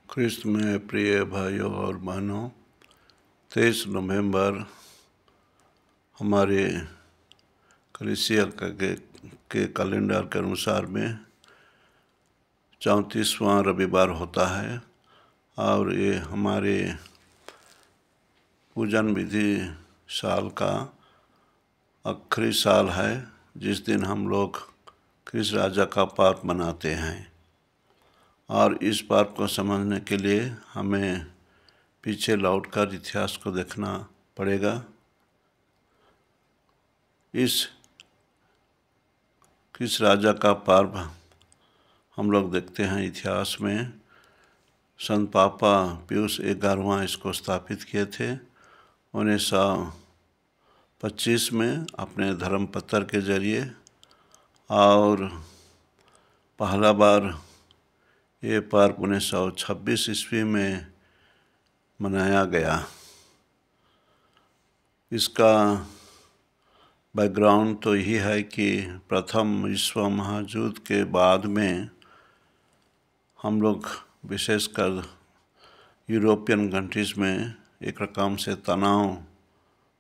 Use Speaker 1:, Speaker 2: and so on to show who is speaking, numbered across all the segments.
Speaker 1: ख्रिस्त में प्रिय भाइयों और बहनों, 23 नवंबर हमारे कलीसिया के कैलेंडर के अनुसार में 34वां रविवार होता है और ये हमारे पूजन विधि साल का आखिरी साल है, जिस दिन हम लोग ख्रिस्त राजा का पर्व मनाते हैं। और इस पर्व को समझने के लिए हमें पीछे लौटकर इतिहास को देखना पड़ेगा। इस ख्रिस्त राजा का पर्व हम लोग देखते हैं इतिहास में। संत पापा पियूस 11वां इसको स्थापित किए थे 1925 में अपने धर्मपत्र के जरिए, और पहला बार ये पर्व 1926 ईस्वी में मनाया गया। इसका बैकग्राउंड तो यही है कि प्रथम विश्व महायुद्ध के बाद में हम लोग विशेषकर यूरोपियन कंट्रीज़ में एक रकम से तनाव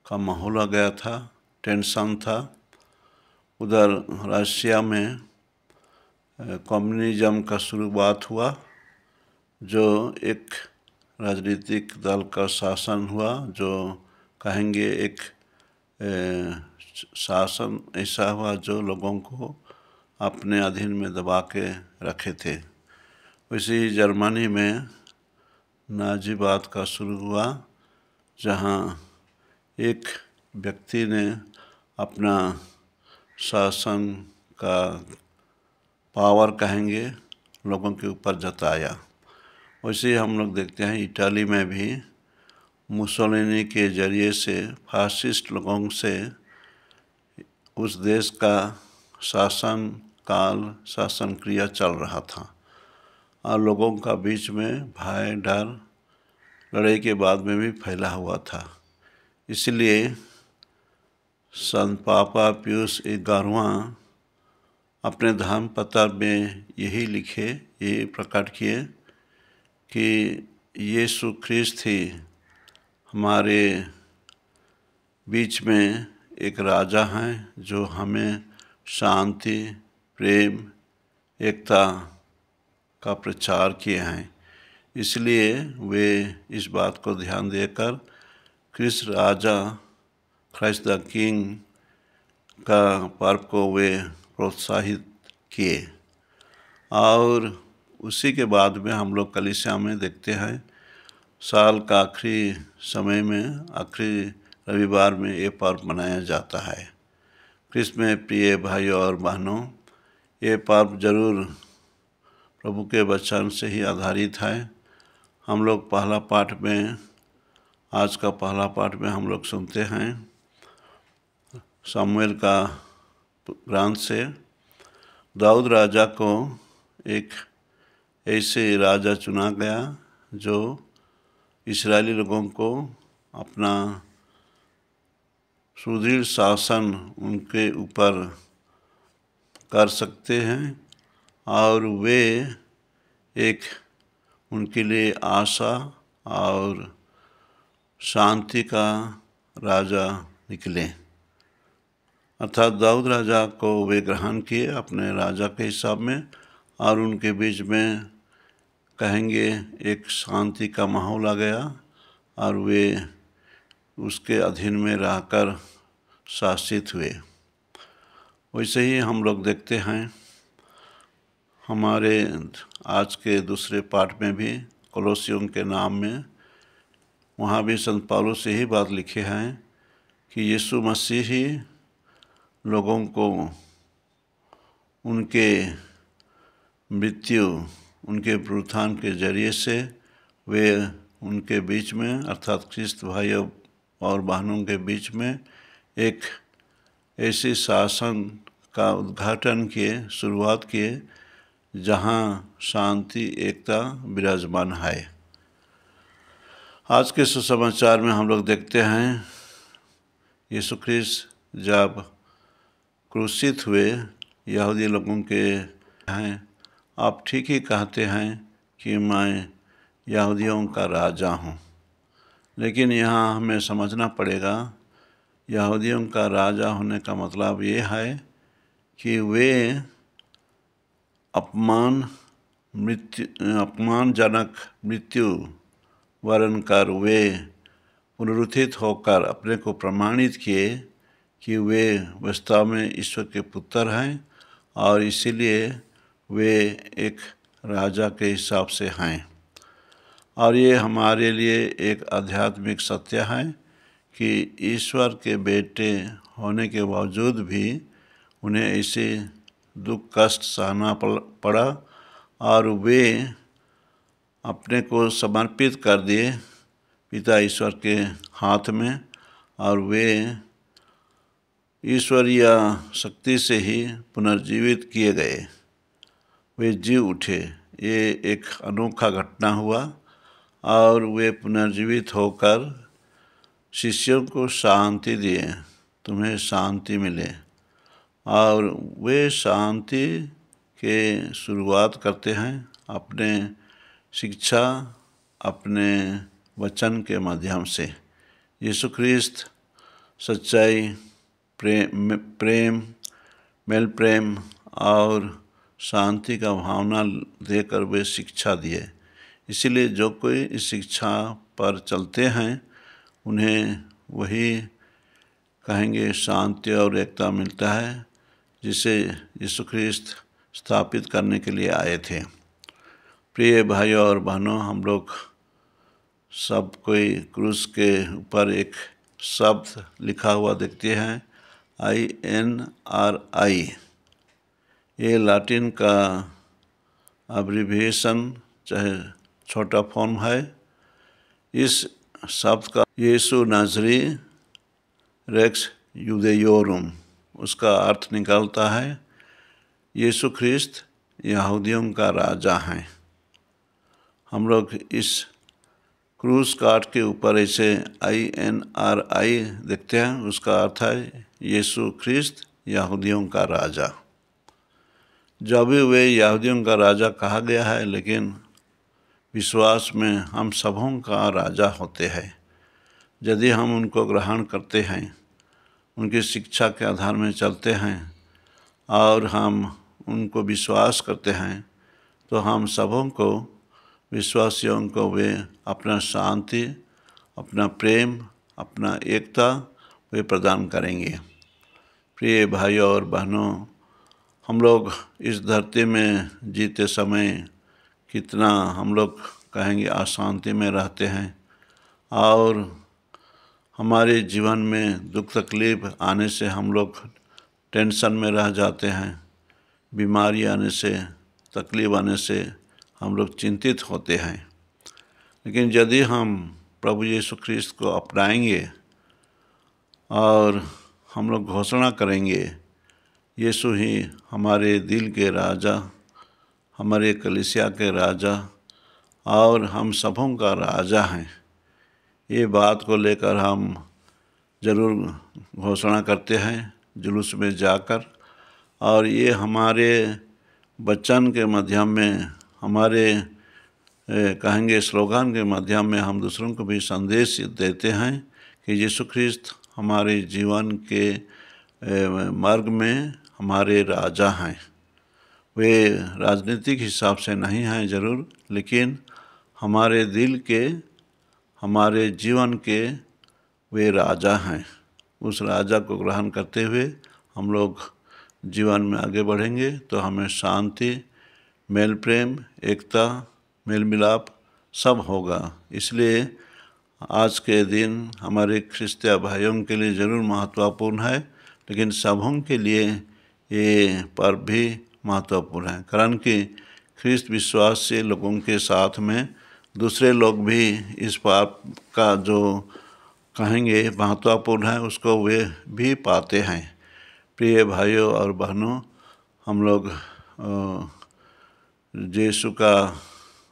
Speaker 1: का माहौल आ गया था, टेंशन था। उधर रशिया में कम्युनिज्म का शुरुआत हुआ, जो एक राजनीतिक दल का शासन हुआ, जो कहेंगे एक शासन ऐसा हुआ जो लोगों को अपने अधीन में दबा के रखे थे। वैसे ही जर्मनी में नाजीवाद का शुरू हुआ, जहाँ एक व्यक्ति ने अपना शासन का पावर कहेंगे लोगों के ऊपर जताया। वैसे ही हम लोग देखते हैं इटाली में भी मुसोलिनी के जरिए से फासिस्ट लोगों से उस देश का शासन क्रिया चल रहा था, और लोगों का बीच में भय डर लड़ाई के बाद में भी फैला हुआ था। इसलिए संत पापा पियूस 11वां अपने धर्मपत्र में यही लिखे, ये प्रकट किए कि यीशु ख्रिस्त ही हमारे बीच में एक राजा हैं, जो हमें शांति, प्रेम, एकता का प्रचार किए हैं। इसलिए वे इस बात को ध्यान देकर ख्रिस्त राजा, क्राइस्ट द किंग का पर्व को वे प्रोत्साहित किए। और उसी के बाद में हम लोग कलीसिया में देखते हैं साल का आखिरी समय में, आखिरी रविवार में ये पर्व मनाया जाता है। ख्रिस्त में प्रिय भाइयों और बहनों, ये पर्व जरूर प्रभु के वचन से ही आधारित है। हम लोग पहला पाठ में, आज का पहला पाठ में हम लोग सुनते हैं शमूएल का ग्रंथ से, दाऊद राजा को एक ऐसे राजा चुना गया जो इस्राएली लोगों को अपना सुदृढ़ शासन उनके ऊपर कर सकते हैं, और वे एक उनके लिए आशा और शांति का राजा निकले। अर्थात दाऊद राजा को वे ग्रहण किए अपने राजा के हिसाब में, और उनके बीच में कहेंगे एक शांति का माहौल आ गया, और वे उसके अधीन में रहकर शासित हुए। वैसे ही हम लोग देखते हैं हमारे आज के दूसरे पाठ में भी, कोलोसियों के नाम में, वहाँ भी संत पौलुस से ही बात लिखे हैं कि यीशु मसीह ही लोगों को उनके मृत्यु, उनके पुनरुत्थान के जरिए से वे उनके बीच में, अर्थात ख्रिस्त भाइयों और बहनों के बीच में एक ऐसी शासन का उद्घाटन किए, शुरुआत किए, जहाँ शांति, एकता विराजमान है। आज के सुसमाचार में हम लोग देखते हैं यीशु ख्रिस्त जब क्रूसित हुए, यहूदी लोगों के हैं, आप ठीक ही कहते हैं कि मैं यहूदियों का राजा हूँ। लेकिन यहाँ हमें समझना पड़ेगा, यहूदियों का राजा होने का मतलब ये है कि वे अपमानजनक मृत्यु वर्ण कर वे पुनरुत्थित होकर अपने को प्रमाणित किए कि वे वास्तव में ईश्वर के पुत्र हैं और इसीलिए वे एक राजा के हिसाब से हैं। और ये हमारे लिए एक आध्यात्मिक सत्य है कि ईश्वर के बेटे होने के बावजूद भी उन्हें ऐसे दुख कष्ट सहना पड़ा और वे अपने को समर्पित कर दिए पिता ईश्वर के हाथ में और वे ईश्वरीय शक्ति से ही पुनर्जीवित किए गए, वे जी उठे। ये एक अनोखा घटना हुआ और वे पुनर्जीवित होकर शिष्यों को शांति दिए, तुम्हें शांति मिले। और वे शांति के शुरुआत करते हैं अपने शिक्षा, अपने वचन के माध्यम से। यीशु ख्रिस्त सच्चाई, प्रेम, मेल प्रेम और शांति का भावना देकर वे शिक्षा दिए। इसीलिए जो कोई इस शिक्षा पर चलते हैं उन्हें वही कहेंगे शांति और एकता मिलता है जिसे यीशु ख्रिस्त स्थापित करने के लिए आए थे। प्रिय भाइयों और बहनों, हम लोग सब कोई क्रूस के ऊपर एक शब्द लिखा हुआ देखते हैं, INRI। ये लैटिन का अब्रिविएशन चाहे छोटा फॉर्म है। इस शब्द का यीशु नाज़री रेक्स यूदेयोरुम, उसका अर्थ निकलता है यीशु ख्रिस्त यहूदियों का राजा हैं। हम लोग इस क्रूस काट के ऊपर ऐसे INRI देखते हैं, उसका अर्थ है यीशु ख्रिस्त यहूदियों का राजा। जब भी वे यहूदियों का राजा कहा गया है, लेकिन विश्वास में हम सबों का राजा होते हैं। यदि हम उनको ग्रहण करते हैं, उनकी शिक्षा के आधार में चलते हैं और हम उनको विश्वास करते हैं, तो हम सबों को, विश्वासियों को, वे अपना शांति, अपना प्रेम, अपना एकता वे प्रदान करेंगे। प्रिय भाइयों और बहनों, हम लोग इस धरती में जीते समय कितना हम लोग कहेंगे अशांति में रहते हैं और हमारे जीवन में दुख तकलीफ आने से हम लोग टेंशन में रह जाते हैं। बीमारी आने से, तकलीफ आने से हम लोग चिंतित होते हैं। लेकिन यदि हम प्रभु यीशु ख्रिस्त को अपनाएंगे और हम लोग घोषणा करेंगे यीशु ही हमारे दिल के राजा, हमारे कलीसिया के राजा और हम सबों का राजा हैं, ये बात को लेकर हम ज़रूर घोषणा करते हैं जुलूस में जाकर। और ये हमारे वचन के माध्यम में, हमारे कहेंगे स्लोगन के माध्यम में हम दूसरों को भी संदेश देते हैं कि यीशु ख्रिस्त हमारे जीवन के मार्ग में हमारे राजा हैं। वे राजनीतिक हिसाब से नहीं हैं ज़रूर, लेकिन हमारे दिल के, हमारे जीवन के वे राजा हैं। उस राजा को ग्रहण करते हुए हम लोग जीवन में आगे बढ़ेंगे तो हमें शांति, मेल प्रेम, एकता, मेल मिलाप सब होगा। इसलिए आज के दिन हमारे ख्रिस्तिया भाइयों के लिए ज़रूर महत्वपूर्ण है, लेकिन सबों के लिए ये पर्व भी महत्वपूर्ण है। कारण कि ख्रिस्त विश्वासी लोगों के साथ में दूसरे लोग भी इस पर्व का जो कहेंगे महत्वपूर्ण है उसको वे भी पाते हैं। प्रिय भाइयों और बहनों, हम लोग यीशु का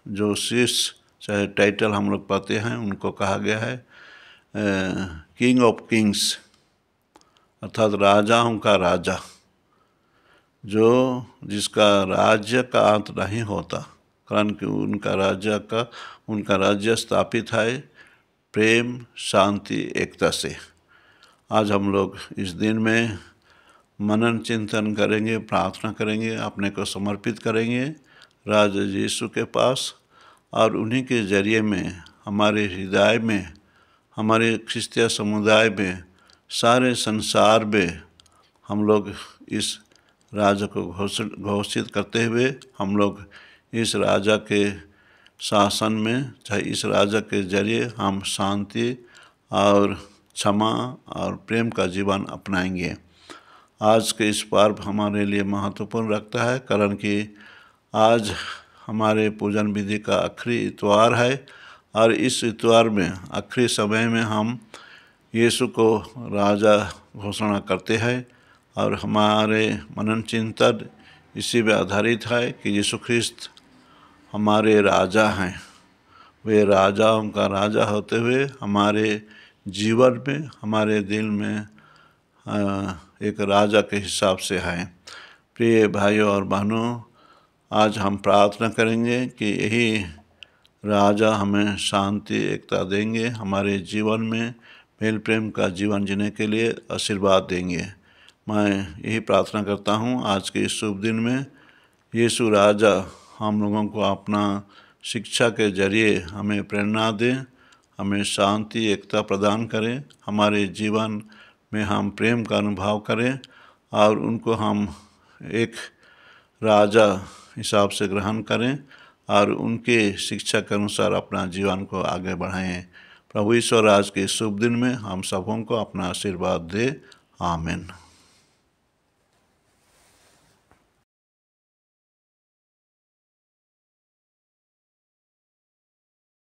Speaker 1: जो शीर्ष चाहे टाइटल हम लोग पाते हैं, उनको कहा गया है किंग ऑफ किंग्स, अर्थात राजाओं का राजा, जो जिसका राज्य का अंत नहीं होता। कारण कि उनका राज्य स्थापित है प्रेम, शांति, एकता से। आज हम लोग इस दिन में मनन चिंतन करेंगे, प्रार्थना करेंगे, अपने को समर्पित करेंगे राजा यीशु के पास, और उन्हीं के ज़रिए में हमारे हृदय में, हमारे क्रिस्तीय समुदाय में, सारे संसार में हम लोग इस राजा को घोषित करते हुए हम लोग इस राजा के शासन में, चाहे इस राजा के जरिए हम शांति और क्षमा और प्रेम का जीवन अपनाएंगे। आज के इस पर्व हमारे लिए महत्वपूर्ण रखता है, कारण कि आज हमारे पूजन विधि का आखिरी इतवार है, और इस इतवार में आखिरी समय में हम यीशु को राजा घोषणा करते हैं, और हमारे मनन चिंतन इसी पे आधारित है कि यीशु ख्रिस्त हमारे राजा हैं। वे राजाओं का राजा होते हुए हमारे जीवन में, हमारे दिल में एक राजा के हिसाब से हैं। प्रिय भाइयों और बहनों, आज हम प्रार्थना करेंगे कि यही राजा हमें शांति, एकता देंगे, हमारे जीवन में मेल प्रेम का जीवन जीने के लिए आशीर्वाद देंगे। मैं यही प्रार्थना करता हूँ आज के इस शुभ दिन में यीशु राजा हम लोगों को अपना शिक्षा के जरिए हमें प्रेरणा दें, हमें शांति, एकता प्रदान करें, हमारे जीवन में हम प्रेम का अनुभव करें, और उनको हम एक राजा हिसाब से ग्रहण करें, और उनके शिक्षा के अनुसार अपना जीवन को आगे बढ़ाएं। प्रभु ईश्वर आज के शुभ दिन में हम सबों को अपना आशीर्वाद दे। आमीन।